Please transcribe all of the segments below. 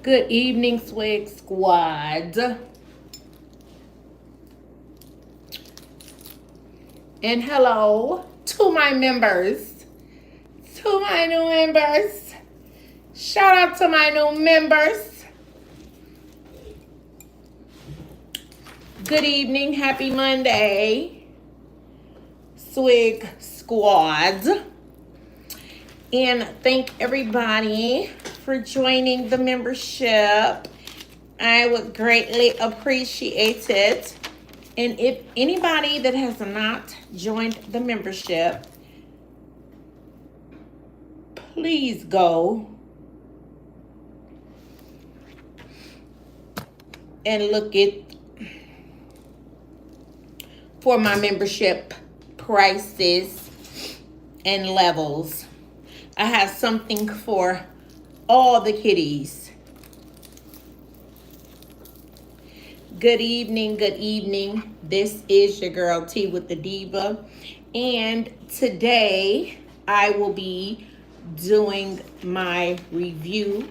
Good evening, Swag Squad. And hello to my members. To my new members. Shout out to my new members. Good evening. Happy Monday, Swig Squad. And thank everybody for joining the membership. I would greatly appreciate it. And if anybody that has not joined the membership, please go and look for my membership prices and levels. I have something for all the kiddies. Good evening, good evening. This is your girl T with the Diva. And today I will be doing my review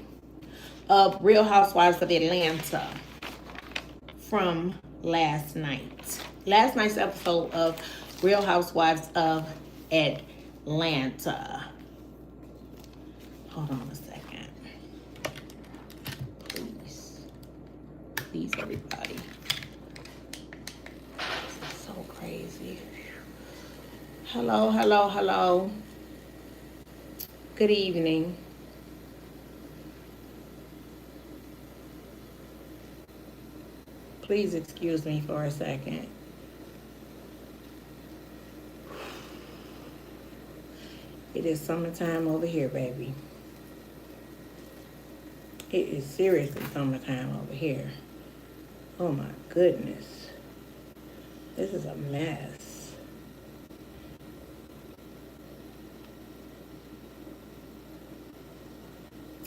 of Real Housewives of Atlanta from last night. Last night's episode of Real Housewives of Atlanta. Hold on a second. Please, everybody. This is so crazy. Hello. Good evening. Please excuse me for a second. It is summertime over here, baby. It is seriously summertime over here. Oh my goodness. This is a mess.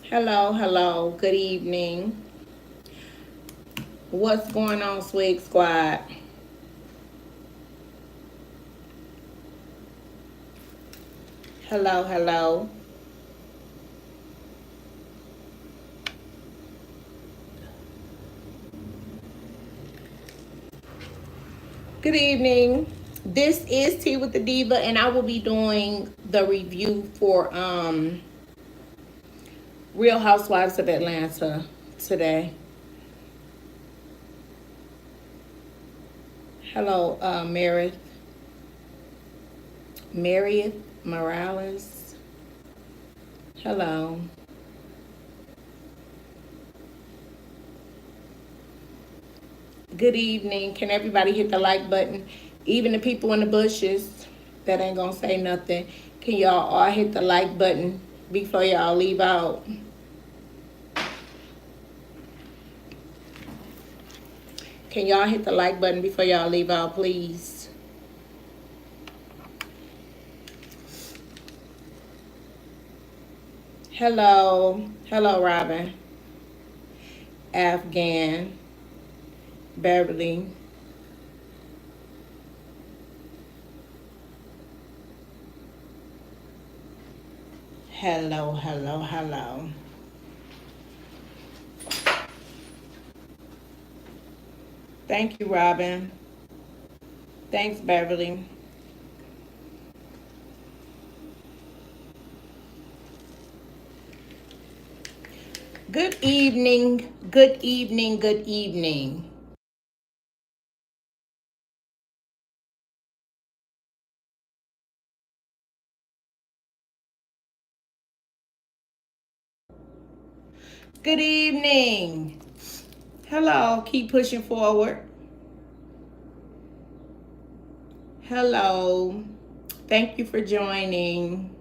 Hello. Good evening. What's going on, Swig Squad? Hello. Good evening. This is T with the Diva, and I will be doing the review for Real Housewives of Atlanta today. Hello, Meredith Morales. Hello. Good evening. Can everybody hit the like button? Even the people in the bushes that ain't gonna say nothing. Can y'all all hit the like button before y'all leave out? Can y'all hit the like button before y'all leave out, please? Hello, Robin. Afghan. Beverly. Hello. Thank you, Robin. Thanks, Beverly. Good evening. Good evening. Good evening. Hello. Keep pushing forward. Hello. Thank you for joining.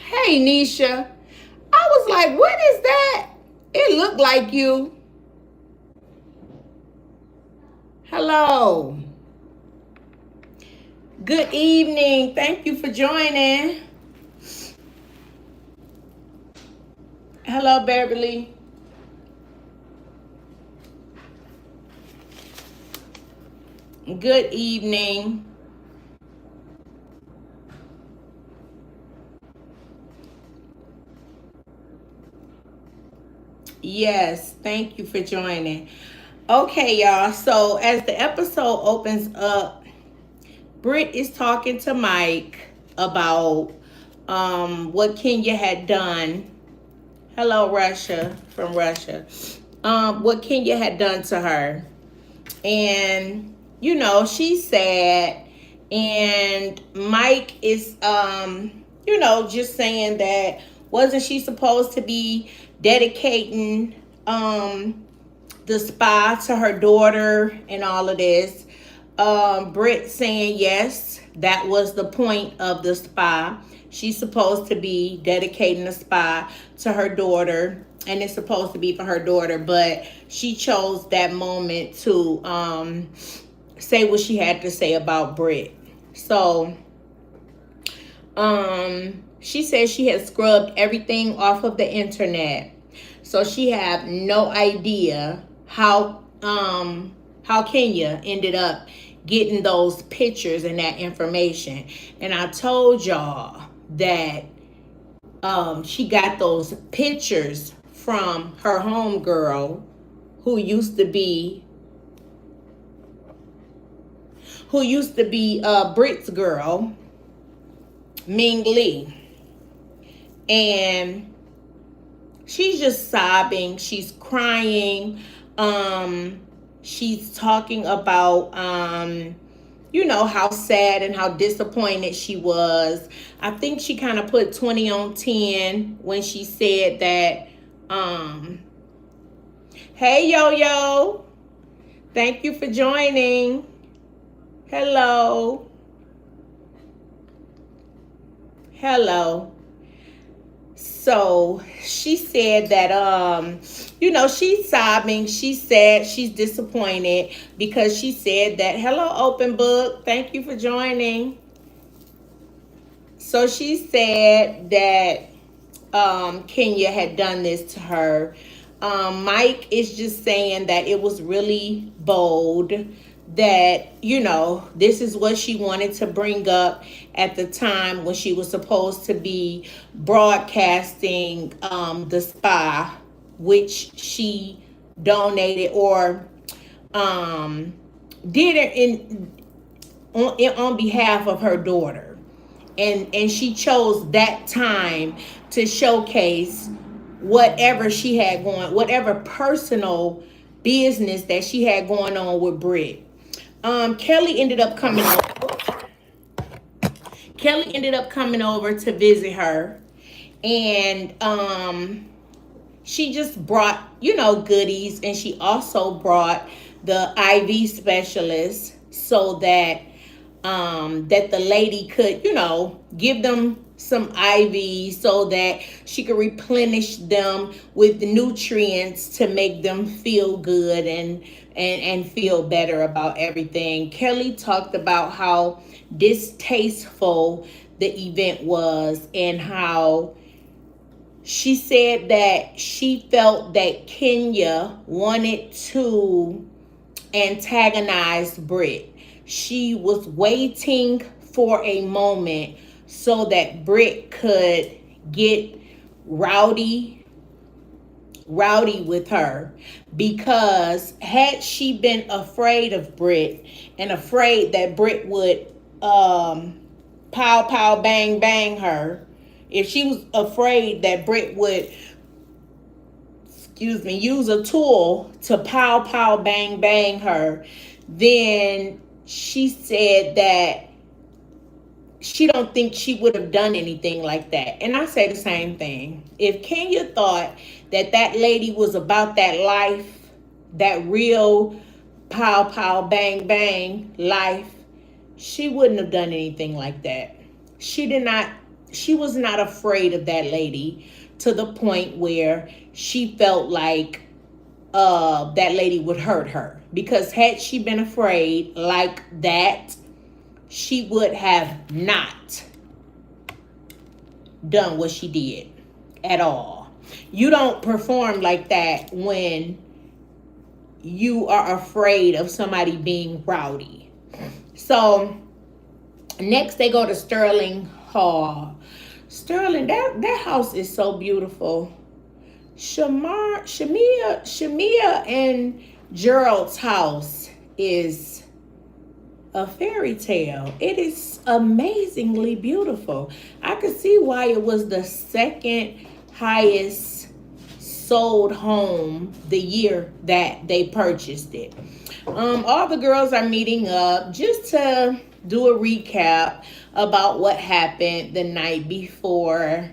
Hey, Nisha. I was like, what is that? It looked like you. Hello. Good evening. Thank you for joining. Hello, Beverly. Good evening. Yes, thank you for joining. Okay, y'all. So as the episode opens up, Britt is talking to Mike about what Kenya had done. Hello, Russia from Russia. What Kenya had done to her. And she's sad, and Mike is just saying that wasn't she supposed to be dedicating the spa to her daughter and all of this. Britt saying yes, that was the point of the spa. She's supposed to be dedicating the spa to her daughter, and it's supposed to be for her daughter, but she chose that moment to say what she had to say about Britt. So she says she has scrubbed everything off of the internet, so she have no idea how Kenya ended up getting those pictures and that information. And I told y'all that she got those pictures from her homegirl who used to be Britt's girl, Ming Lee. And she's just sobbing, she's crying, she's talking about how sad and how disappointed she was. I think she kind of put 20 on 10 when she said that hey yo yo, thank you for joining. Hello. So she said that she's sobbing, she's sad, she's disappointed because she said that, hello open book, thank you for joining. So she said that Kenya had done this to her. Mike is just saying that it was really bold, that this is what she wanted to bring up at the time when she was supposed to be broadcasting the spa, which she donated or did it on behalf of her daughter, and she chose that time to showcase whatever she had going, whatever personal business that she had going on with Britt. Kelly ended up coming over to visit her, and she just brought goodies, and she also brought the IV specialist so that the lady could give them some IV so that she could replenish them with the nutrients to make them feel good and feel better about everything. Kelly talked about how distasteful the event was, and how she said that she felt that Kenya wanted to antagonize Britt. She was waiting for a moment so that Britt could get rowdy with her, because had she been afraid of Britt and afraid that Britt would pow pow bang bang her, if she was afraid that Britt would use a tool to pow pow bang bang her, then she said that she don't think she would have done anything like that. And I say the same thing. If Kenya thought that lady was about that life, that real pow pow bang bang life, she wouldn't have done anything like that. She was not afraid of that lady to the point where she felt like that lady would hurt her. Because had she been afraid like that, she would have not done what she did at all. You don't perform like that when you are afraid of somebody being rowdy. So next they go to Sterling Hall. Sterling, that house is so beautiful. Shamia and Gerald's house is a fairy tale. It is amazingly beautiful. I could see why it was the second highest sold home the year that they purchased it. All the girls are meeting up just to do a recap about what happened the night before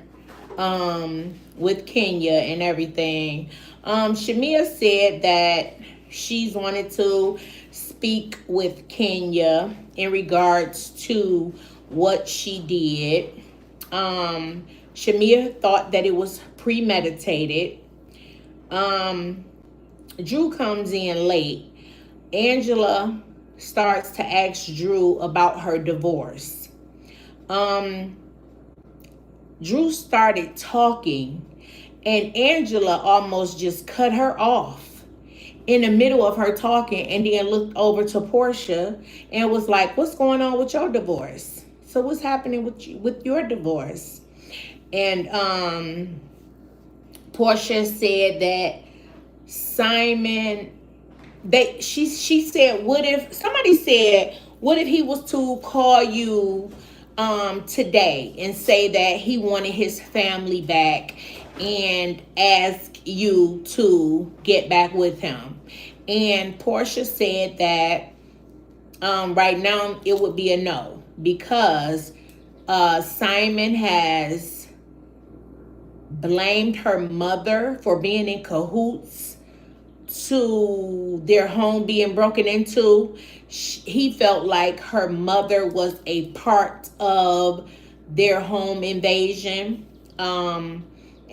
with Kenya and everything. Shamia said that she's wanted to speak with Kenya in regards to what she did. Shamia thought that it was premeditated. Drew comes in late. Angela starts to ask Drew about her divorce. Drew started talking, and Angela almost just cut her off in the middle of her talking, and then looked over to Portia and was like, "What's going on with your divorce? So what's happening with your divorce?" And Portia said that Simon, she said, what if he was to call you today and say that he wanted his family back and ask you to get back with him? And Portia said that right now it would be a no, because Simon has blamed her mother for being in cahoots to their home being broken into. He felt like her mother was a part of their home invasion. And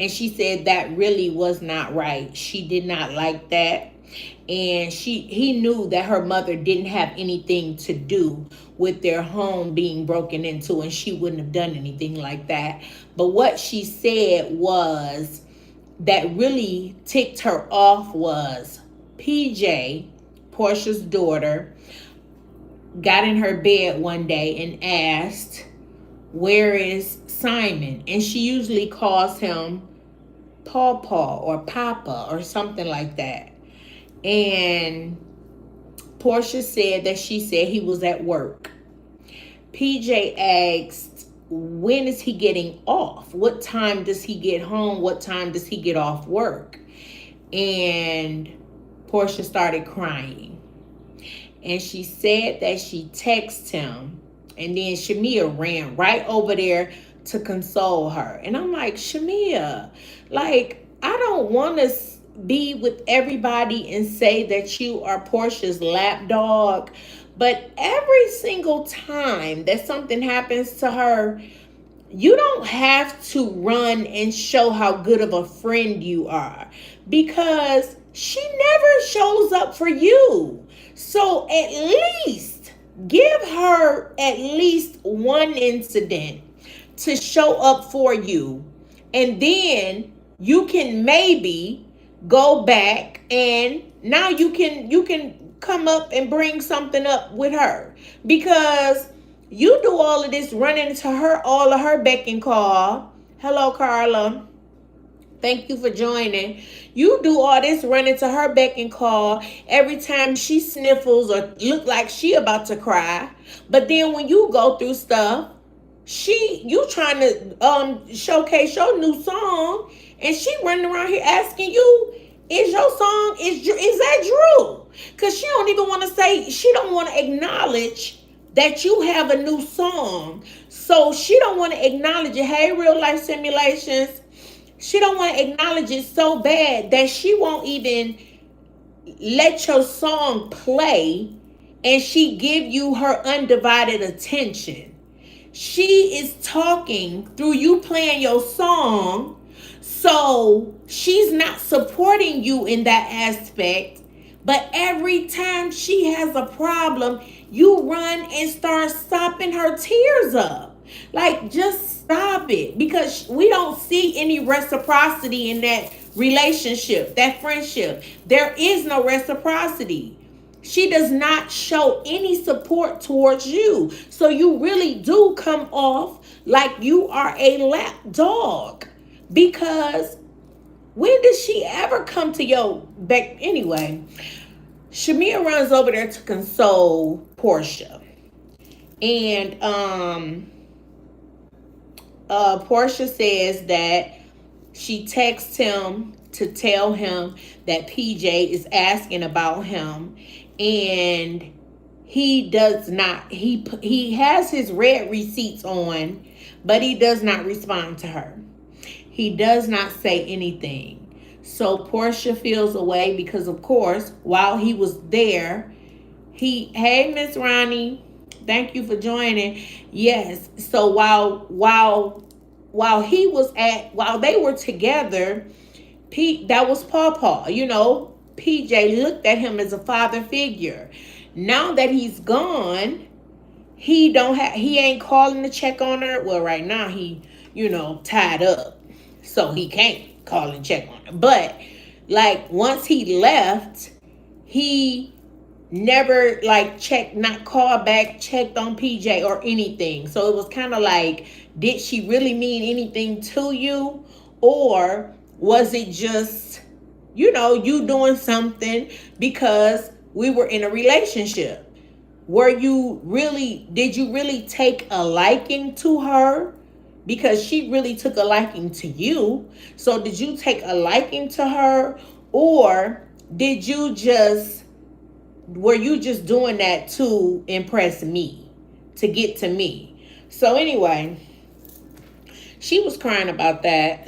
she said that really was not right. She did not like that. And he knew that her mother didn't have anything to do with their home being broken into, and she wouldn't have done anything like that. But what she said was that really ticked her off was PJ, Portia's daughter, got in her bed one day and asked, "Where is Simon?" And she usually calls him Pawpaw or Papa or something like that. And Portia said that she said he was at work. PJ asked, when is he getting off? What time does he get home? What time does he get off work? And Portia started crying. And she said that she texted him. And then Shamia ran right over there to console her. And I'm like, Shamia, like, I don't want to be with everybody and say that you are Portia's lapdog, but every single time that something happens to her, you don't have to run and show how good of a friend you are, because she never shows up for you. So at least give her at least one incident to show up for you, and then you can maybe go back and now you can come up and bring something up with her, because you do all of this running to her, all of her beck and call. Hello, Carla. Thank you for joining. You do all this running to her beck and call every time she sniffles or look like she about to cry. But then when you go through stuff, you trying to showcase your new song, and she running around here asking you, is your song, is that Drew? Because she don't even want to say, she don't want to acknowledge that you have a new song. So she don't want to acknowledge it. Hey, Real Life Simulations. She don't want to acknowledge it so bad that she won't even let your song play, and she give you her undivided attention. She is talking through you playing your song, so she's not supporting you in that aspect, But every time she has a problem, you run and start stopping her tears up. Like, just stop it, because we don't see any reciprocity in that relationship, that friendship. There is no reciprocity. She does not show any support towards you. So you really do come off like you are a lap dog. Because when did she ever come to your back? Anyway, Shamia runs over there to console Portia. And Portia says that she texts him to tell him that PJ is asking about him, and he does not. He has his red receipts on, but he does not respond to her. He does not say anything. So Portia feels away because, of course, while he was there, hey, Miss Ronnie, thank you for joining. Yes. So while they were together, that was Pawpaw. PJ looked at him as a father figure. Now that he's gone, he ain't calling to check on her. Well, right now he, tied up, so he can't call and check on her. But like, once he left, he never not called back, checked on PJ or anything. So it was kind of like, did she really mean anything to you? Or was it just, you doing something because we were in a relationship? Did you really take a liking to her? Because she really took a liking to you. So did you take a liking to her? Or were you just doing that to impress me, to get to me? So anyway, she was crying about that.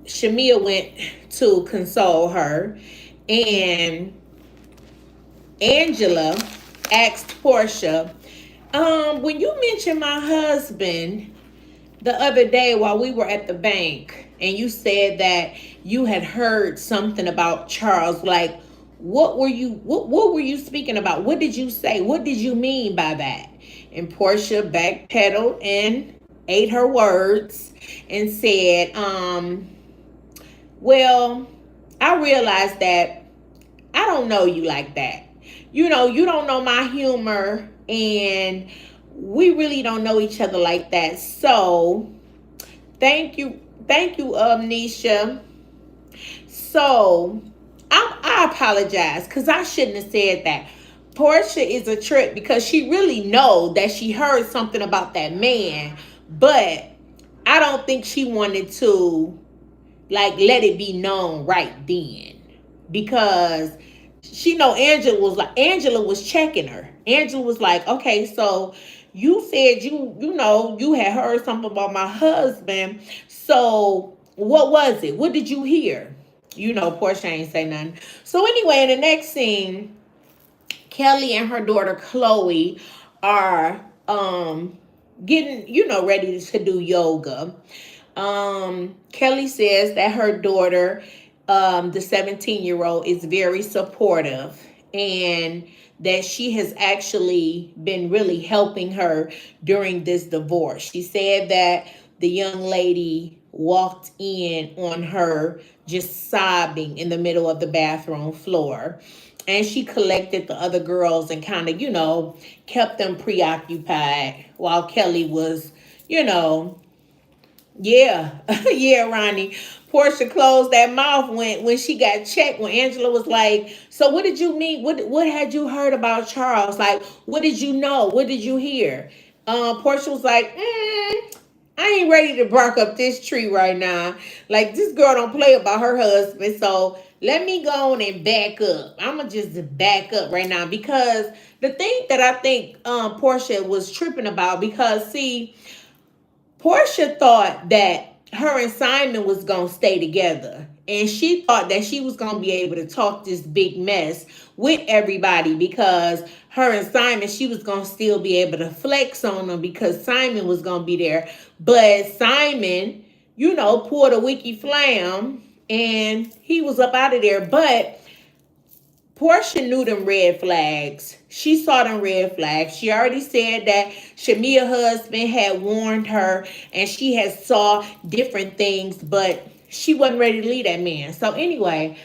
Shamia went to console her, and Angela asked Portia, when you mentioned my husband the other day while we were at the bank, and you said that you had heard something about Charles, like, what were you speaking about? What did you say? What did you mean by that? And Portia backpedaled and ate her words and said, well, I realized that I don't know you like that. You don't know my humor, and we really don't know each other like that. So thank you, Nisha. So I apologize, because I shouldn't have said that. Portia is a trip, because she really know that she heard something about that man, but I don't think she wanted to let it be known right then, because she know Angela was checking her. Angela was like, okay, so you said you had heard something about my husband. So what was it? What did you hear? Portia ain't say nothing. So anyway, in the next scene, Kelly and her daughter Chloe are getting ready to do yoga. Kelly says that her daughter, the 17-year-old, is very supportive, and that she has actually been really helping her during this divorce. She said that the young lady walked in on her just sobbing in the middle of the bathroom floor, and she collected the other girls and kind of, kept them preoccupied while Kelly was, yeah, yeah, Ronnie. Portia closed that mouth when she got checked, when Angela was like, so what did you mean? What had you heard about Charles? Like, what did you know? What did you hear? Portia was like, I ain't ready to bark up this tree right now. Like, this girl don't play about her husband, so let me go on and back up. I'ma just back up right now, because the thing that I think Portia was tripping about, because see, Portia thought that her and Simon was going to stay together. And she thought that she was going to be able to talk this big mess with everybody, because her and Simon, she was going to still be able to flex on them, because Simon was going to be there. But Simon, pulled a wiki flam and he was up out of there. But Portia knew them red flags. She saw them red flags. She already said that Shamia's husband had warned her, and she had saw different things, but she wasn't ready to leave that man. So anyway,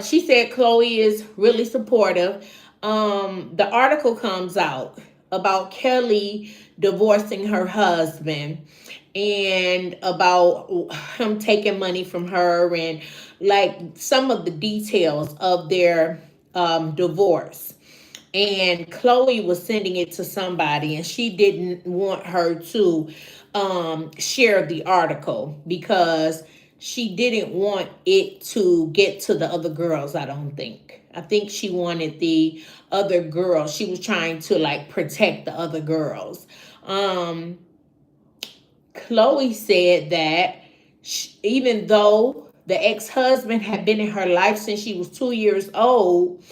she said Chloe is really supportive. The article comes out about Kelly divorcing her husband and about him taking money from her and like some of the details of their divorce. And Chloe was sending it to somebody, and she didn't want her to share the article because she didn't want it to get to the other girls. I think she wanted the other girls. She was trying to like protect the other girls. Chloe said that even though the ex-husband had been in her life since she was 2 years old,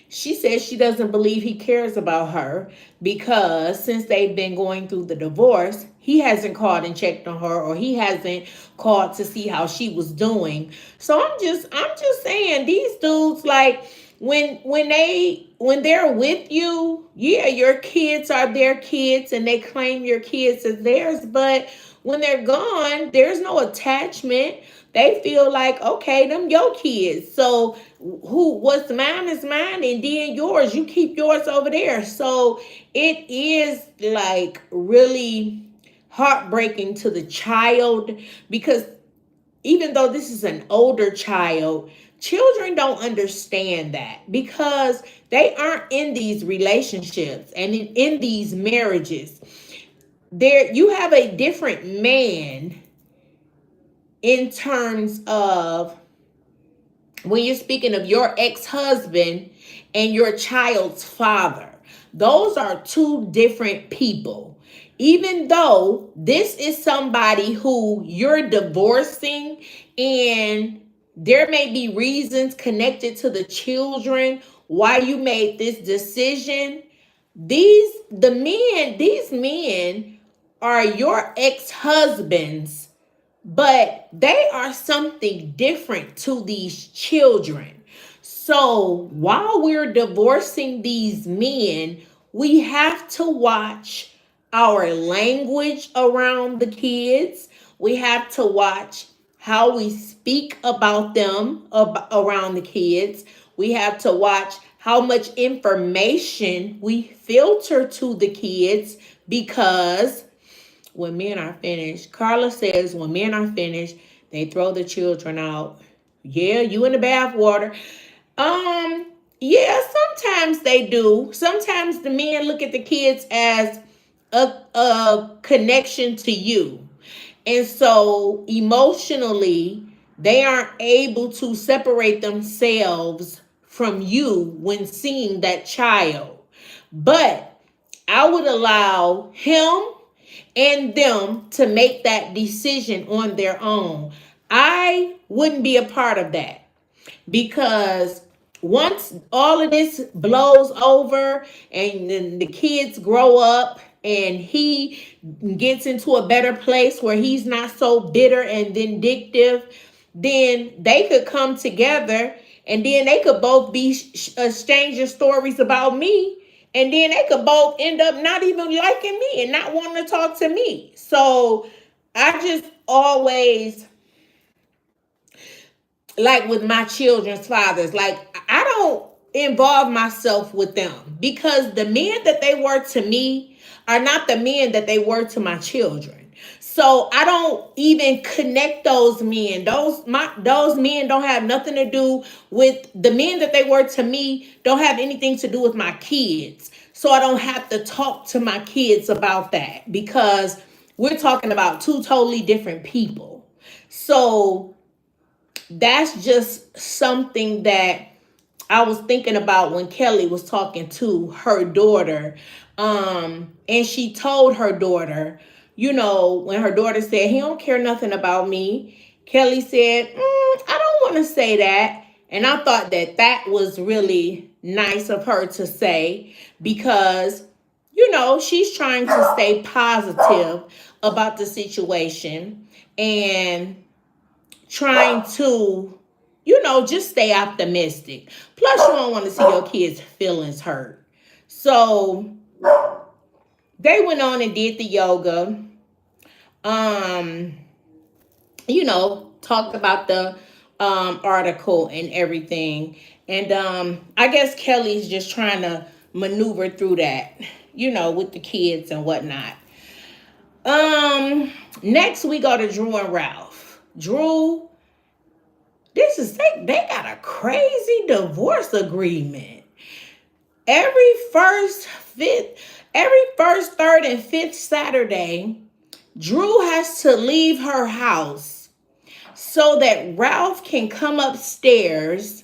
she says she doesn't believe he cares about her because since they've been going through the divorce, he hasn't called and checked on her, or he hasn't called to see how she was doing. So I'm just saying, these dudes, like, when they're with you, yeah, your kids are their kids and they claim your kids as theirs, but when they're gone, there's no attachment. They feel like, okay, them your kids. So what's mine is mine, and then yours, you keep yours over there. So it is like really heartbreaking to the child, because even though this is an older child, children don't understand that because they aren't in these relationships and in these marriages. There you have a different man in terms of when you're speaking of your ex-husband and your child's father. Those are two different people. Even though this is somebody who you're divorcing and there may be reasons connected to the children why you made this decision, these men are your ex-husbands, but they are something different to these children. So while we're divorcing these men, we have to watch our language around the kids. We have to watch how we speak about them around the kids. We have to watch how much information we filter to the kids, because when men are finished, Carla says when men are finished, they throw the children out. Yeah, you in the bath water. Yeah, sometimes they do. Sometimes the men look at the kids as a connection to you. And so emotionally, they aren't able to separate themselves from you when seeing that child. But I would allow him and them to make that decision on their own. I wouldn't be a part of that, because once all of this blows over and then the kids grow up and he gets into a better place where he's not so bitter and vindictive, then they could come together and then they could both be exchanging stories about me, and then they could both end up not even liking me and not wanting to talk to me. So I just always, like with my children's fathers, like I don't involve myself with them, because the men that they were to me are not the men that they were to my children. So I don't even connect those men. Those men don't have nothing to do with the men that they were to me, don't have anything to do with my kids. So I don't have to talk to my kids about that, because we're talking about two totally different people. So that's just something that I was thinking about when Kelly was talking to her daughter. And she told her daughter, when her daughter said, he don't care nothing about me, Kelly said, I don't want to say that. And I thought that was really nice of her to say, because she's trying to stay positive about the situation and trying to, just stay optimistic. Plus, you don't want to see your kids' feelings hurt. So they went on and did the yoga. Um, talked about the article and everything. And I guess Kelly's just trying to maneuver through that, with the kids and whatnot. Next we go to Drew and Ralph. Drew, they got a crazy divorce agreement. Every first, third, and fifth Saturday, Drew has to leave her house so that Ralph can come upstairs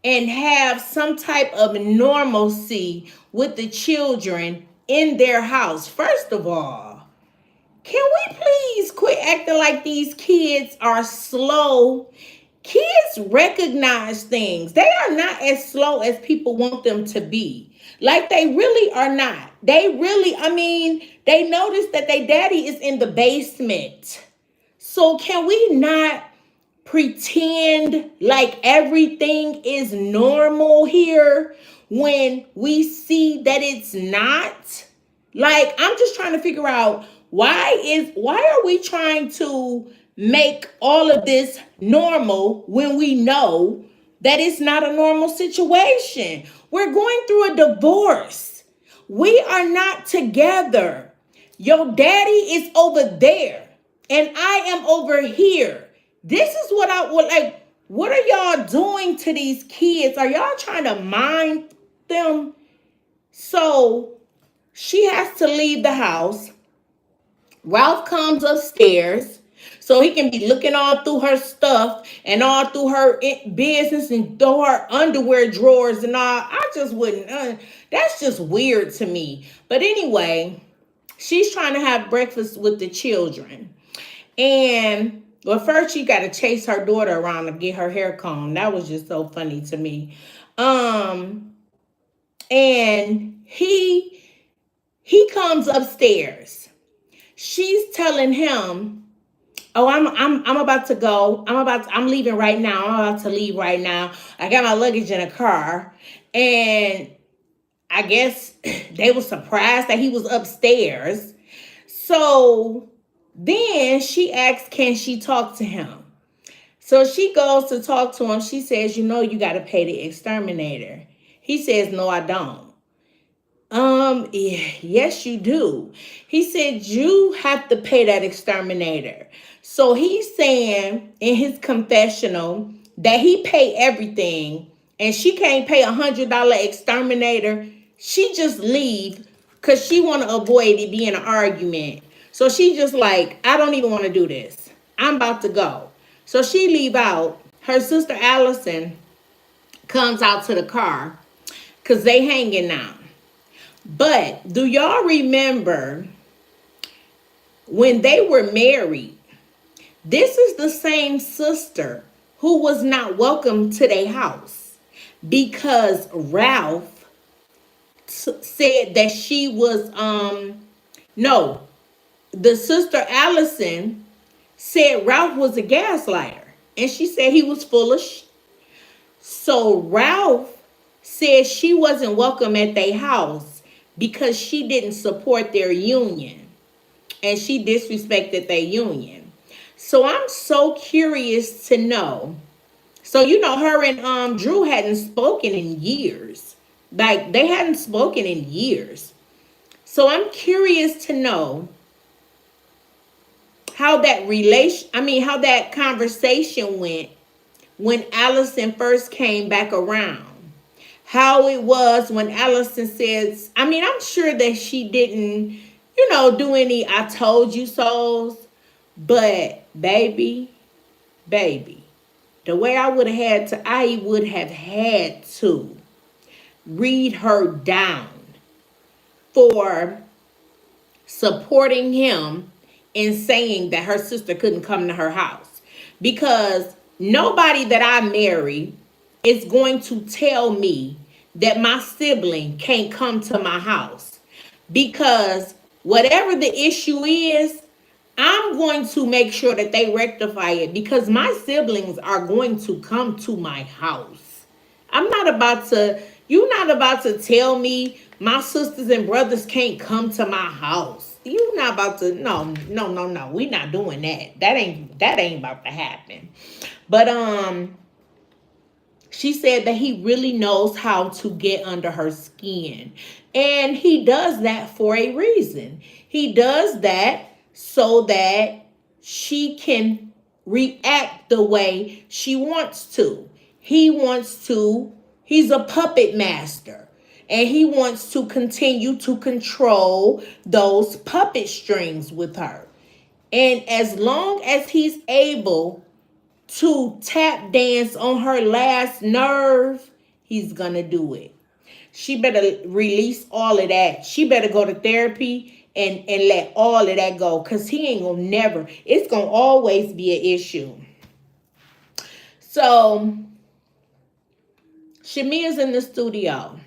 and have some type of normalcy with the children in their house. First of all, can we please quit acting like these kids are slow? Kids recognize things. They are not as slow as people want them to be. Like, they really are not. They notice that their daddy is in the basement. So can we not pretend like everything is normal here when we see that it's not? Like, I'm just trying to figure out why are we trying to make all of this normal when we know that it's not a normal situation? We're going through a divorce. We are not together. Your daddy is over there and I am over here. This is what I would like. What are y'all doing to these kids? Are y'all trying to mind them? So she has to leave the house. Ralph comes upstairs so he can be looking all through her stuff and all through her business and through her underwear drawers and all. I just wouldn't. That's just weird to me. But anyway, she's trying to have breakfast with the children. And well, first she got to chase her daughter around to get her hair combed. That was just so funny to me. And he comes upstairs. She's telling him, "Oh, I'm about to go. I'm leaving right now. I'm about to leave right now. I got my luggage in a car." And I guess they were surprised that he was upstairs. So then she asks, can she talk to him? So she goes to talk to him. She says, you got to pay the exterminator. He says, no, I don't. Yes, you do. He said, you have to pay that exterminator. So he's saying in his confessional that he paid everything and she can't pay $100 exterminator. She just leave because she want to avoid it being an argument. So she just like, I don't even want to do this. I'm about to go. So she leave out. Her sister Allison comes out to the car because they hanging now. But do y'all remember when they were married? This is the same sister who was not welcome to their house because Ralph said that she was, no, the sister Allison said Ralph was a gaslighter. And she said he was full of shit. So Ralph said she wasn't welcome at their house because she didn't support their union. And she disrespected their union. So I'm so curious to know. So, her and Drew hadn't spoken in years. Like, they hadn't spoken in years. So I'm curious to know how that conversation went when Allison first came back around. How it was when Allison says, I'm sure that she didn't, do any I told you so's. But baby, the way I would have had to read her down for supporting him in saying that her sister couldn't come to her house. Because nobody that I marry is going to tell me that my sibling can't come to my house. Because whatever the issue is, I'm going to make sure that they rectify it because my siblings are going to come to my house. I'm not about to, you're not about to tell me my sisters and brothers can't come to my house. You're not about to, no, no, no, no. We're not doing that. That ain't about to happen. But she said that he really knows how to get under her skin. And he does that for a reason. He does that so that she can react the way she wants to. He's a puppet master. And he wants to continue to control those puppet strings with her. And as long as he's able to tap dance on her last nerve, he's gonna do it. She better release all of that. She better go to therapy and let all of that go. Cause he ain't gonna never, it's gonna always be an issue. So Shamia's in the studio.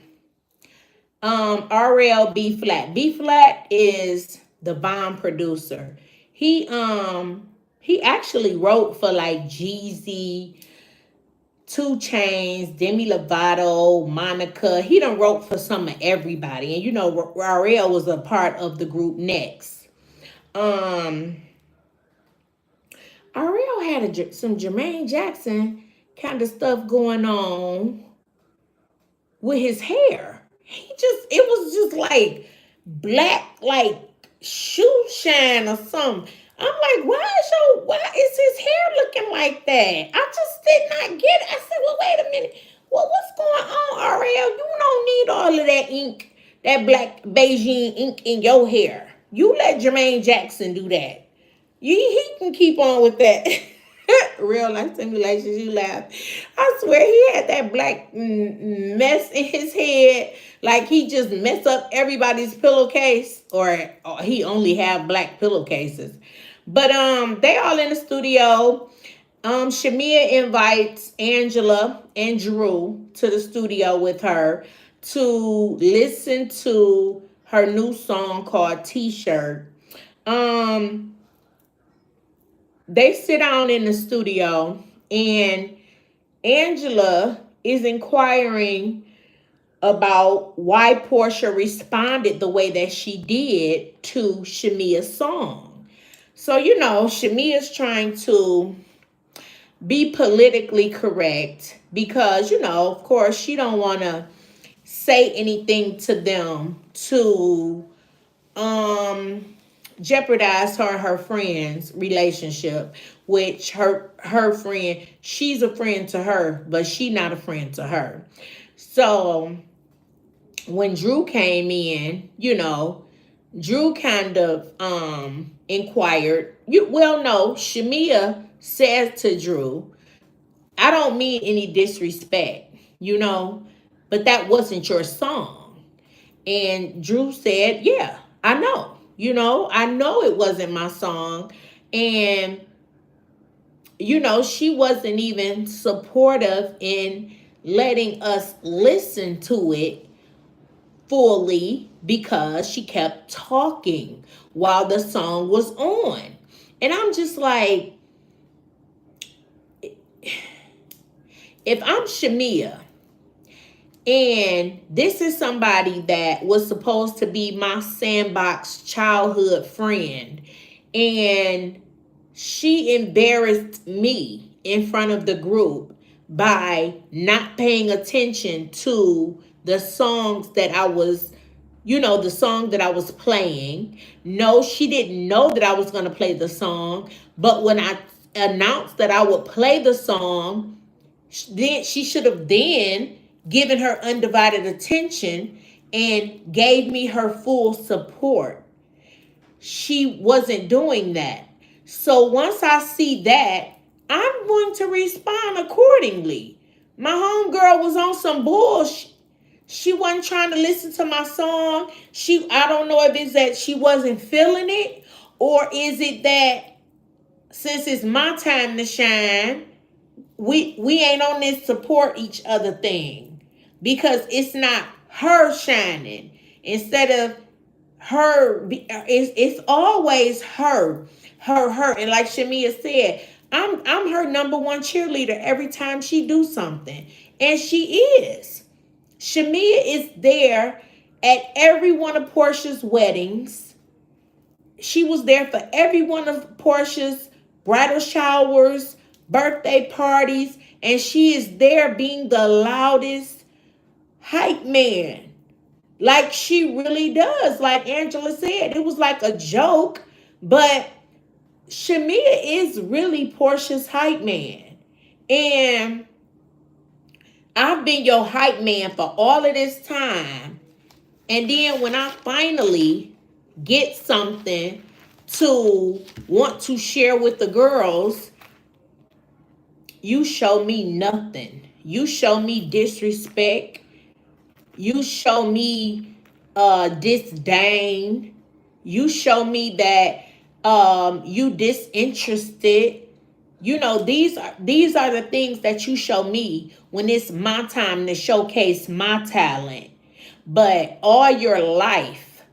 RL B Flat. B Flat is the bomb producer. He actually wrote for like Jeezy, 2 Chainz, Demi Lovato, Monica. He done wrote for some of everybody. And you know, RL was a part of the group Next. RL had some Jermaine Jackson kind of stuff going on with his hair. It was just like black, like shoe shine or something. I'm like, why is his hair looking like that? I just did not get it. I said, well, wait a minute. Well, what's going on, RL? You don't need all of that ink, that black Beijing ink in your hair. You let Jermaine Jackson do that. He can keep on with that. Real life simulations, you laugh. I swear he had that black mess in his head. Like he just messed up everybody's pillowcase. Or he only have black pillowcases. But they all in the studio. Shamia invites Angela and Drew to the studio with her to listen to her new song called T-Shirt. They sit down in the studio and Angela is inquiring about why Portia responded the way that she did to Shamia's song. So, you know, Shamia's trying to be politically correct because, you know, of course, she don't want to say anything to them to jeopardize her friend's relationship, which her friend, she's a friend to her, but she not a friend to her. So when Drew came in, you know, Drew kind of inquired. Shamia says to Drew, I don't mean any disrespect, you know, but that wasn't your song. And Drew said, yeah, I know. You know, I know it wasn't my song. And, you know, she wasn't even supportive in letting us listen to it fully because she kept talking while the song was on. And I'm just like, if I'm Shamia, and this is somebody that was supposed to be my sandbox childhood friend, and she embarrassed me in front of the group by not paying attention to the songs that I was, you know, the song that I was playing. No, she didn't know that I was going to play the song, but when I announced that I would play the song, then she should have then given her undivided attention and gave me her full support. She wasn't doing that. So once I see that, I'm going to respond accordingly. My homegirl was on some bullshit. She wasn't trying to listen to my song. I don't know if it's that she wasn't feeling it, or is it that since it's my time to shine, we ain't on this support each other thing, because it's not her shining. Instead of her, it's always her. her, and like Shamia said, I'm her number one cheerleader every time she do something. And she is. Shamia is there at every one of Portia's weddings. She was there for every one of Portia's bridal showers, birthday parties, and she is there being the loudest hype man. Like she really does. Like Angela said, it was like a joke, but Shamia is really Portia's hype man. And I've been your hype man for all of this time. And then when I finally get something to want to share with the girls, you show me nothing. You show me disrespect. You show me disdain. You show me that you disinterested. You know, these are the things that you show me when it's my time to showcase my talent. But all your life,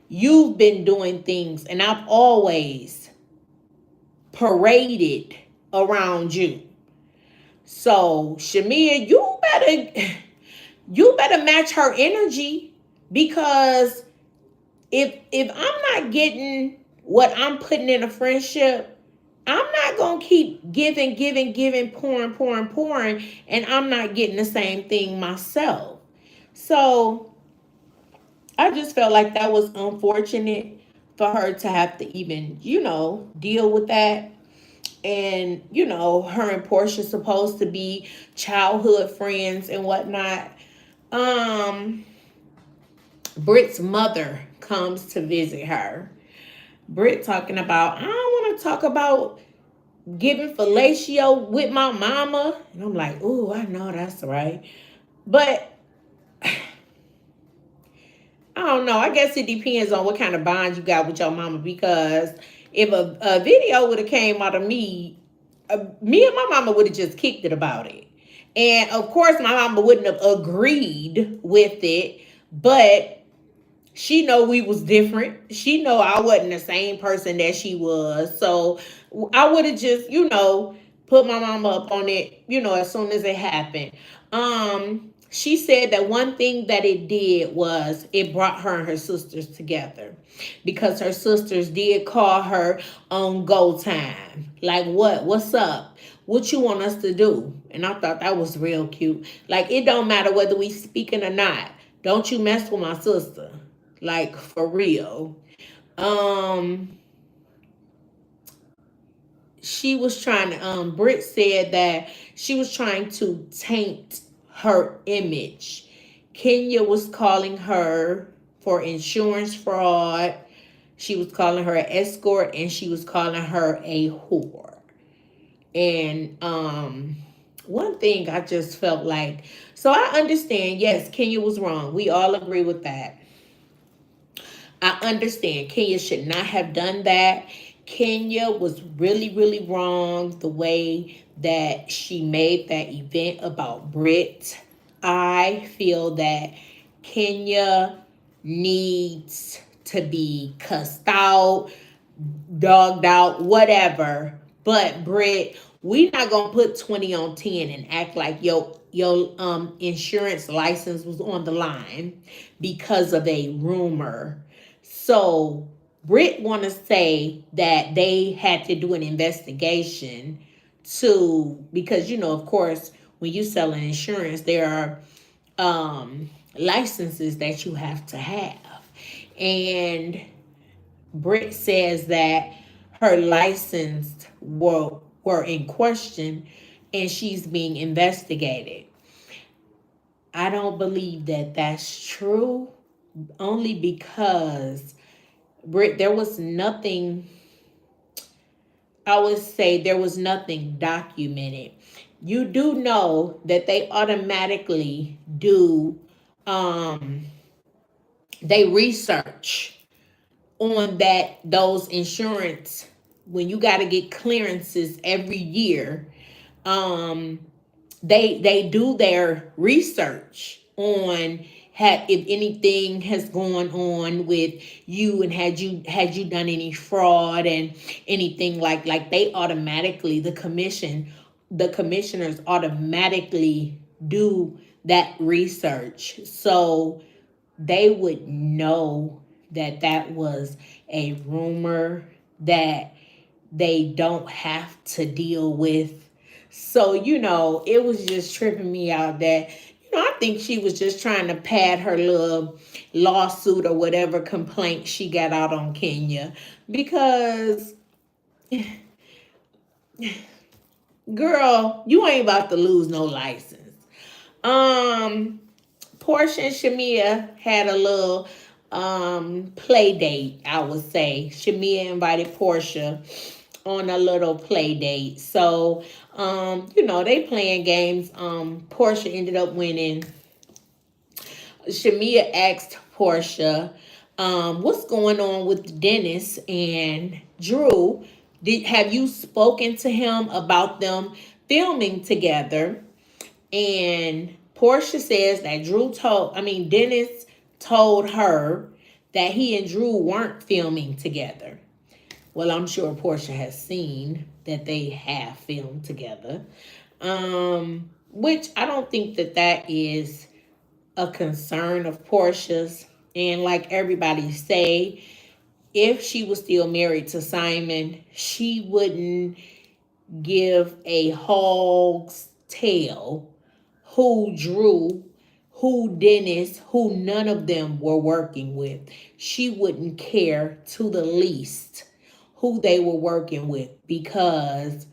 you've been doing things, and I've always paraded around you. So, Shamia, you better match her energy, because if I'm not getting what I'm putting in a friendship, I'm not gonna keep giving, pouring, and I'm not getting the same thing myself. So I just felt like that was unfortunate for her to have to even, deal with that. And, her and Portia supposed to be childhood friends and whatnot. Britt's mother comes to visit her. Britt talking about, I don't want to talk about giving fellatio with my mama. And I'm like, ooh, I know that's right. But I don't know. I guess it depends on what kind of bond you got with your mama, because if a video would have came out of me, me and my mama would have just kicked it about it. And of course, my mama wouldn't have agreed with it, but she know we was different. She know I wasn't the same person that she was. So I would have just, put my mama up on it, as soon as it happened. She said that one thing that it did was it brought her and her sisters together, because her sisters did call her on go time. Like, what's up? What you want us to do? And I thought that was real cute. Like, it don't matter whether we speaking or not. Don't you mess with my sister. Like, for real. She was trying to, Britt said that she was trying to taint her image. Kenya was calling her for insurance fraud. She was calling her an escort, and she was calling her a whore. And one thing I just felt like, so I understand, yes, Kenya was wrong. We all agree with that. I understand Kenya should not have done that. Kenya was really, really wrong the way that she made that event about Britt. I feel that Kenya needs to be cussed out, dogged out, whatever. But Britt, we not gonna put 20 on 10 and act like your insurance license was on the line because of a rumor. So Britt want to say that they had to do an investigation because, of course, when you sell an insurance, there are licenses that you have to have. And Britt says that her license were in question, and she's being investigated. I don't believe that that's true, only because Britt, there was nothing, I would say there was nothing documented. You do know that they automatically do, they research on those insurance, when you got to get clearances every year. They do their research on had, if anything has gone on with you, and had you done any fraud and anything like they automatically, the commissioners automatically do that research, so they would know that that was a rumor that they don't have to deal with. So, it was just tripping me out that, I think she was just trying to pad her little lawsuit or whatever complaint she got out on Kenya. Because, girl, you ain't about to lose no license. Um, Portia and Shamia had a little play date, I would say. Shamia invited Portia on a little play date. So, they playing games. Portia ended up winning. Shamia asked Portia, what's going on with Dennis and Drew? Have you spoken to him about them filming together? And Portia says that Dennis told her that he and Drew weren't filming together. Well, I'm sure Portia has seen that they have filmed together. Which I don't think that is a concern of Portia's. And like everybody say, if she was still married to Simon, she wouldn't give a hog's tail who Drew, who Dennis, who none of them were working with. She wouldn't care to the least who they were working with, because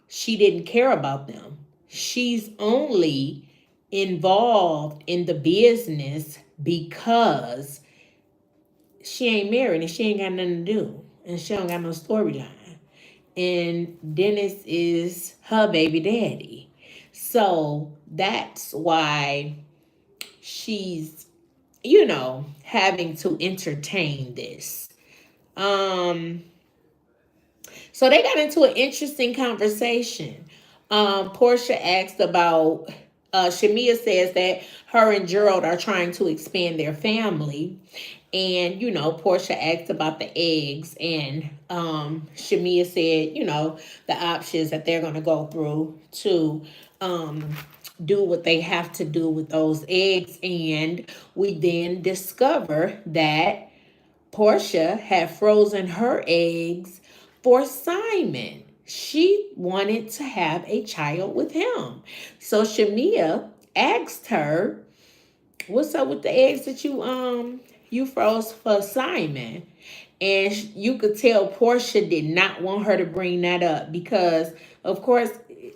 she didn't care about them. She's only involved in the business because she ain't married and she ain't got nothing to do. And she don't got no storyline. And Dennis is her baby daddy. So that's why she's, having to entertain this. So they got into an interesting conversation. Portia asked about, Shamia says that her and Gerald are trying to expand their family. And, Portia asked about the eggs. And Shamia said, the options that they're going to go through to do what they have to do with those eggs. And we then discover that Portia had frozen her eggs for Simon. She wanted to have a child with him. So Shamia asked her, what's up with the eggs that you froze for Simon? And you could tell Portia did not want her to bring that up because, of course,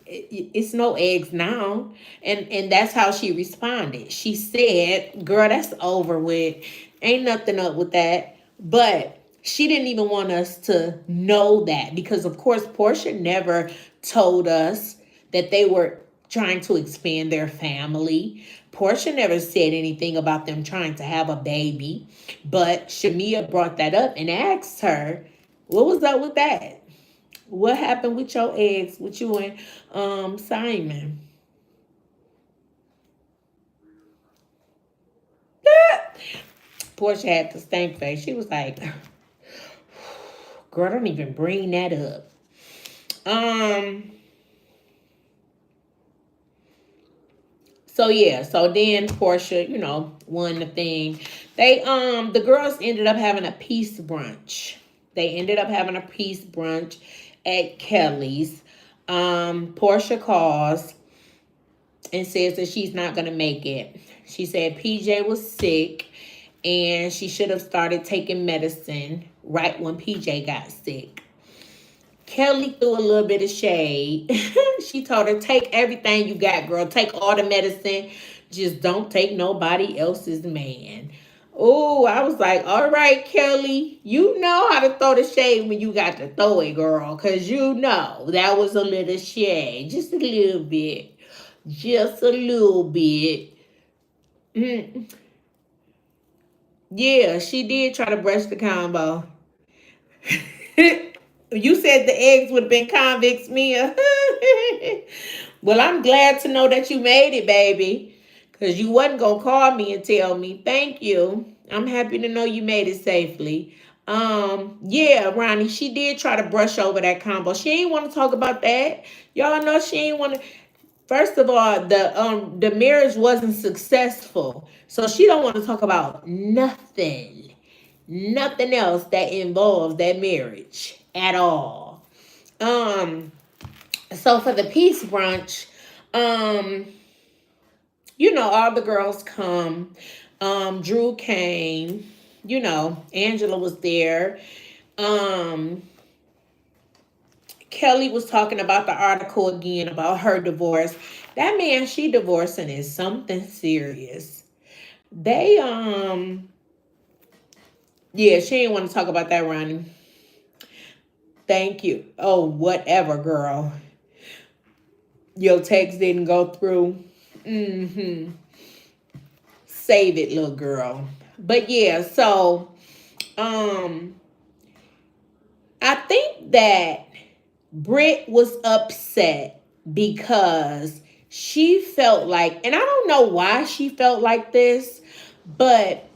it's no eggs now. And that's how she responded. She said, girl, that's over with. Ain't nothing up with that. But she didn't even want us to know that because, of course, Portia never told us that they were trying to expand their family. Portia never said anything about them trying to have a baby. But Shamia brought that up and asked her, what was up with that? What happened with your eggs, with you and Simon? Portia had the stank face. She was like, girl, don't even bring that up. So then Portia, won the thing. The girls ended up having a peace brunch. They ended up having a peace brunch at Kelly's. Portia calls and says that she's not gonna make it. She said PJ was sick and she should have started taking medicine right when PJ got sick. Kelly threw a little bit of shade. She told her, take everything you got, girl. Take all the medicine. Just don't take nobody else's man. Oh, I was like, all right, Kelly, you know how to throw the shade when you got to throw it, girl. Because that was a little shade. Just a little bit. Just a little bit. Yeah, she did try to brush the combo. You said the eggs would have been convicts, Mia. Well, I'm glad to know that you made it, baby. Because you wasn't going to call me and tell me. Thank you. I'm happy to know you made it safely. Yeah, Ronnie, she did try to brush over that combo. She ain't want to talk about that. Y'all know she ain't want to. First of all, the marriage wasn't successful. So she don't want to talk about nothing. Nothing else that involves that marriage at all. So for the peace brunch, all the girls come. Drew came, Angela was there. Um, Kelly was talking about the article again about her divorce. That man she divorcing is something serious. They yeah, she didn't want to talk about that, Ronnie. Thank you. Oh, whatever, girl. Your text didn't go through. Save it, little girl. But yeah, so I think that Britt was upset because she felt like, and I don't know why she felt like this, but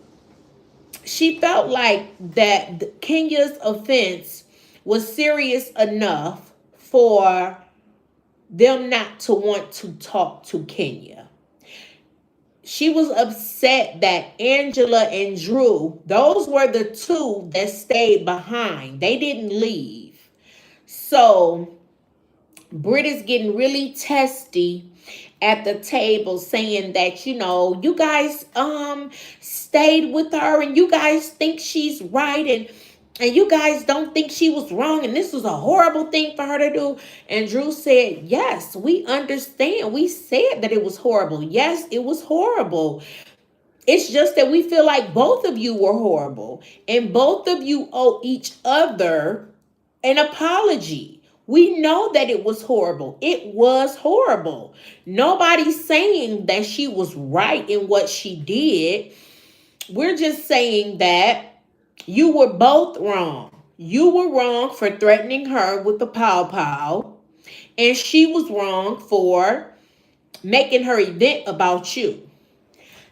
she felt like that Kenya's offense was serious enough for them not to want to talk to Kenya. She was upset that Angela and Drew, those were the two that stayed behind. They didn't leave. So Britt is getting really testy at the table saying that, you guys stayed with her and you guys think she's right and you guys don't think she was wrong and this was a horrible thing for her to do. And Drew said, yes, we understand. We said that it was horrible. Yes, it was horrible. It's just that we feel like both of you were horrible and both of you owe each other an apology. We know that it was horrible. It was horrible. Nobody's saying that she was right in what she did. We're just saying that you were both wrong. You were wrong for threatening her with the pow pow, and she was wrong for making her event about you.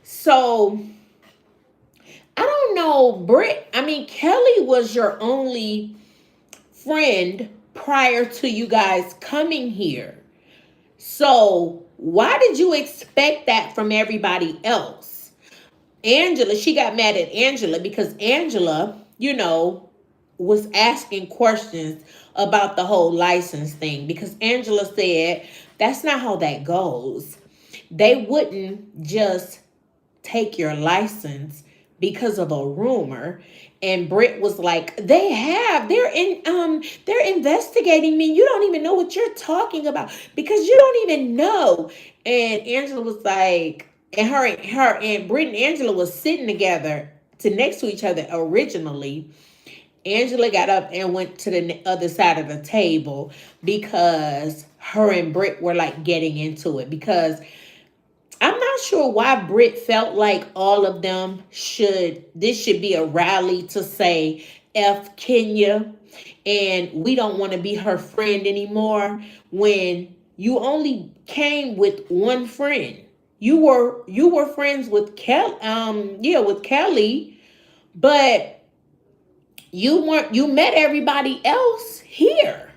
So I don't know, Britt. I mean, Kelly was your only friend prior to you guys coming here. So why did you expect that from everybody else? Angela, she got mad at Angela because Angela, was asking questions about the whole license thing because Angela said that's not how that goes. They wouldn't just take your license because of a rumor. And Britt was like, they're investigating me. You don't even know what you're talking about because you don't even know. And Angela was like, and her and Britt and Angela was sitting together next to each other originally. Angela got up and went to the other side of the table because her and Britt were like getting into it because I'm not sure why Britt felt like all of them this should be a rally to say F Kenya and we don't want to be her friend anymore when you only came with one friend. You were friends with with Kelly, but you met everybody else here.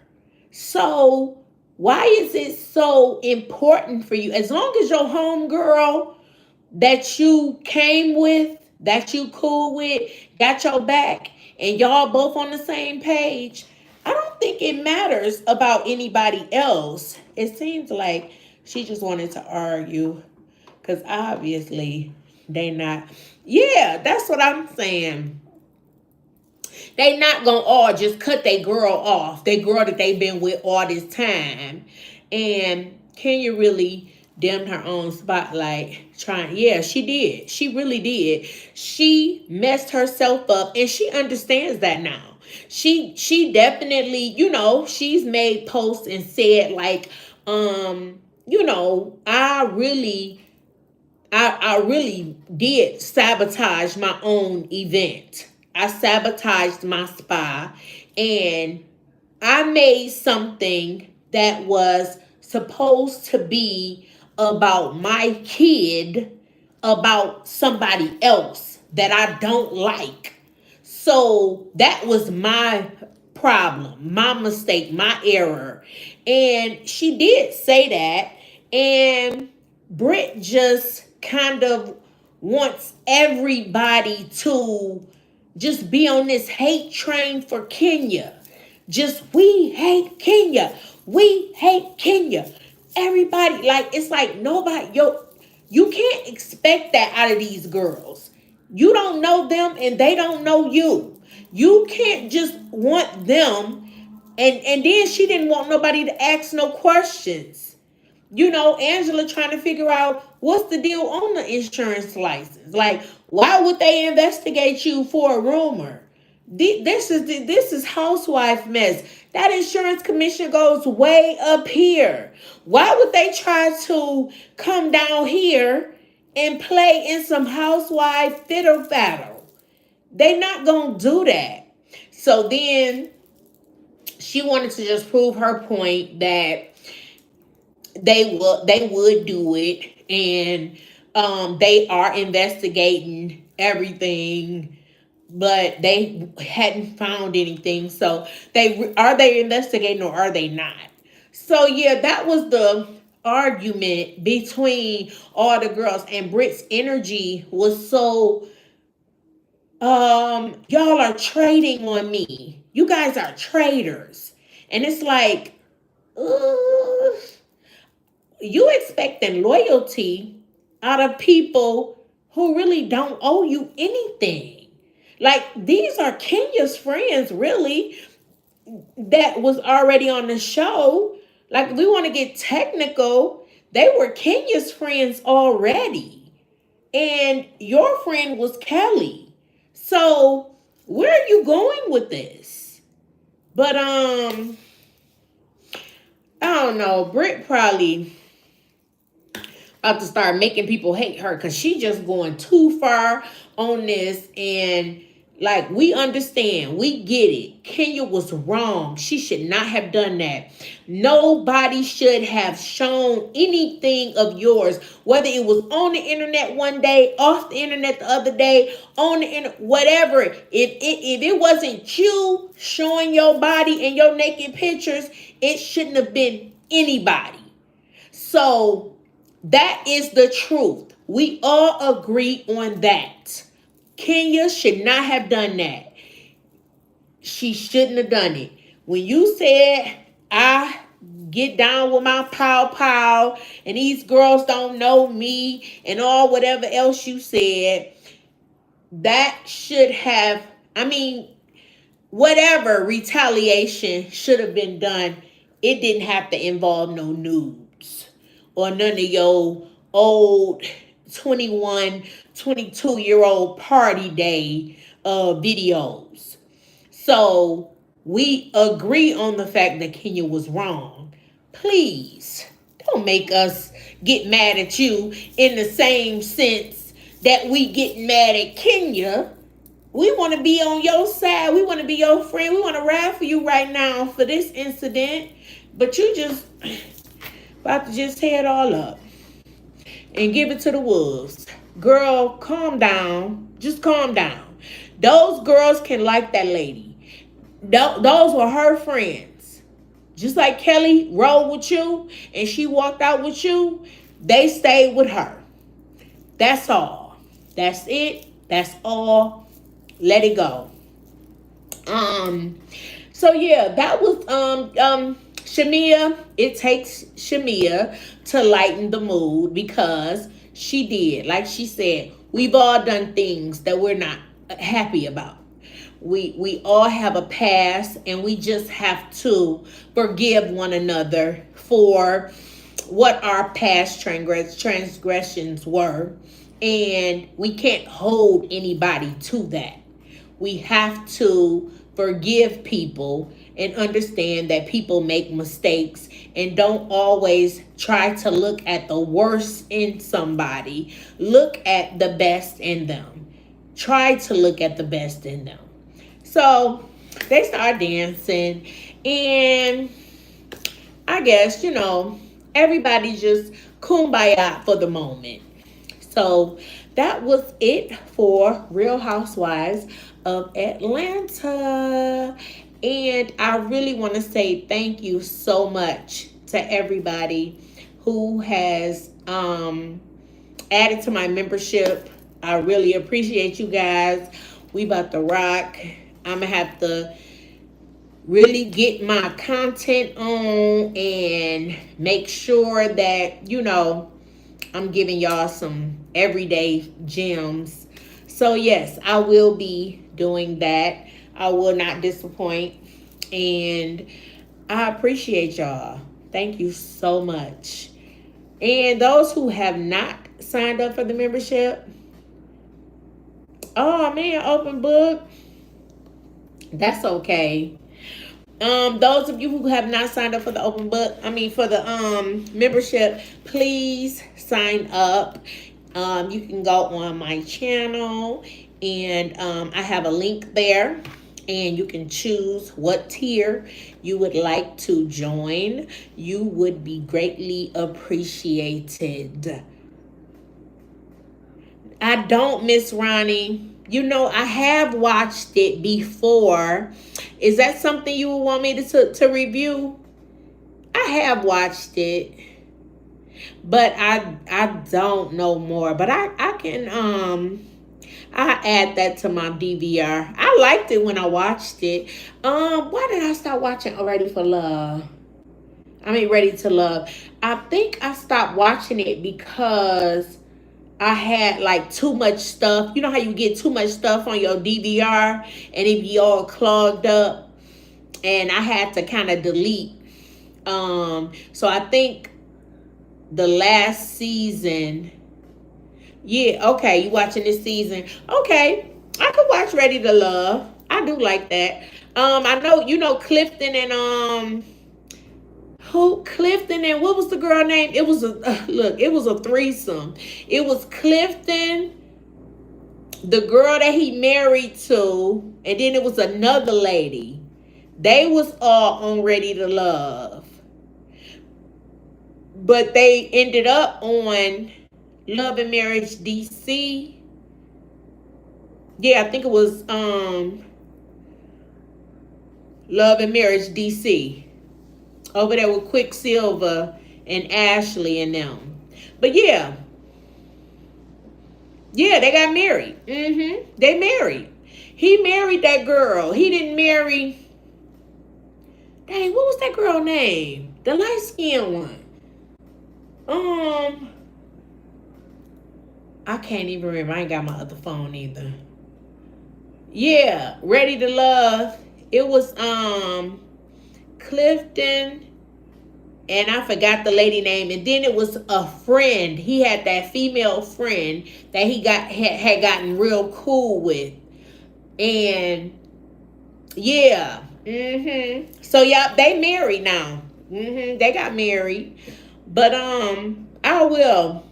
So why is it so important for you? As long as your homegirl that you came with, that you cool with, got your back, and y'all both on the same page, I don't think it matters about anybody else. It seems like she just wanted to argue because obviously they not. Yeah, that's what I'm saying. They not gonna all just cut their girl off. They girl that they been with all this time. And Kenya really dimmed her own spotlight trying. Yeah, she did. She really did. She messed herself up and she understands that now. She definitely, she's made posts and said like, I really did sabotage my own event. I sabotaged my spa and I made something that was supposed to be about my kid about somebody else that I don't like. So that was my problem, my mistake, my error. And she did say that. And Britt just kind of wants everybody to just be on this hate train for Kenya. Just, we hate Kenya. We hate Kenya. Everybody, like, it's like nobody, you can't expect that out of these girls. You don't know them and they don't know you. You can't just want them. And then she didn't want nobody to ask no questions. You know, Angela trying to figure out what's the deal on the insurance license. Like, why would they investigate you for a rumor? This is housewife mess. That insurance commission goes way up here. Why would they try to come down here and play in some housewife fiddle faddle? They not gonna do that. So then she wanted to just prove her point that they would do it, and they are investigating everything, but they hadn't found anything. So they investigating or are they not? So yeah, that was the argument between all the girls, and Britt's energy was so y'all are trading on me. You guys are traitors. And it's like, ugh, you expecting loyalty out of people who really don't owe you anything. Like, these are Kenya's friends, really, that was already on the show. Like, we want to get technical. They were Kenya's friends already. And your friend was Kelly. So, where are you going with this? But, I don't know. Britt probably about to start making people hate her because she just going too far on this. And like, we understand, we get it. Kenya was wrong. She should not have done that. Nobody should have shown anything of yours, whether it was on the internet one day, off the internet the other day, on the internet, whatever. If it wasn't you showing your body and your naked pictures, it shouldn't have been anybody. So that is the truth. We all agree on that. Kenya should not have done that. She shouldn't have done it. When you said, I get down with my pow, and these girls don't know me, and all whatever else you said, that should have, whatever retaliation should have been done, it didn't have to involve no nudes or none of your old 21, 22-year-old party day videos. So we agree on the fact that Kenya was wrong. Please don't make us get mad at you in the same sense that we get mad at Kenya. We want to be on your side. We want to be your friend. We want to ride for you right now for this incident. But you just about to just tear it all up and give it to the wolves. Girl, calm down. Just calm down. Those girls can like that lady. Those were her friends. Just like Kelly rode with you and she walked out with you, they stayed with her. That's all. That's it. That's all. Let it go. So yeah, that was Shamia. It takes Shamia to lighten the mood because she did, like she said, we've all done things that we're not happy about. We all have a past, and we just have to forgive one another for what our past transgressions were, and we can't hold anybody to that. We have to forgive people and understand that people make mistakes, and don't always try to look at the worst in somebody. Look at the best in them. Try to look at the best in them. So they start dancing, and I guess, everybody just kumbaya for the moment. So that was it for Real Housewives of Atlanta. And I really want to say thank you so much to everybody who has added to my membership. I really appreciate you guys. We about to rock. I'm gonna have to really get my content on and make sure that, I'm giving y'all some everyday gems. So yes, I will be doing that. I will not disappoint. And I appreciate y'all. Thank you so much. And those who have not signed up for the membership, oh man, open book. That's okay. Those of you who have not signed up for the for the membership, please sign up. You can go on my channel and I have a link there, and you can choose what tier you would like to join. You would be greatly appreciated. I don't, Miss Ronnie. I have watched it before. Is that something you would want me to review? I have watched it, but I don't know more. But I can I add that to my DVR. I liked it when I watched it. Why did I start watching Ready to Love? I think I stopped watching it because I had like too much stuff. You know how you get too much stuff on your DVR and it be all clogged up, and I had to kind of delete. So I think the last season. Yeah, okay, you watching this season. Okay, I could watch Ready to Love. I do like that. I know, Clifton and who Clifton and what was the girl name? It was it was a threesome. It was Clifton, the girl that he married to, and then it was another lady. They was all on Ready to Love, but they ended up on Love and Marriage DC. Yeah, I think it was Love and Marriage DC. Over there with Quicksilver and Ashley and them. But yeah. Yeah, they got married. They married. He married that girl. He didn't marry. Dang, what was that girl name? The light skinned one. I can't even remember. I ain't got my other phone either. Yeah, Ready to Love. It was Clifton, and I forgot the lady name. And then it was a friend. He had that female friend that he had gotten real cool with. And yeah. So yeah, they married now. They got married. But I will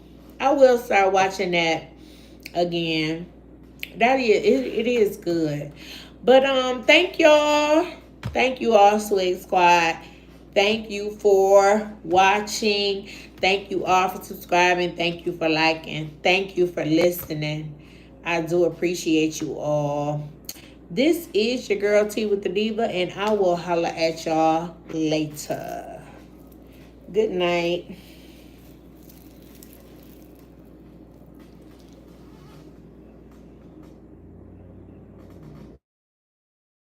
start watching that again. That is it is good. But thank y'all. Thank you all, Swig Squad. Thank you for watching. Thank you all for subscribing. Thank you for liking. Thank you for listening. I do appreciate you all. This is your girl T with the Diva, and I will holla at y'all later. Good night.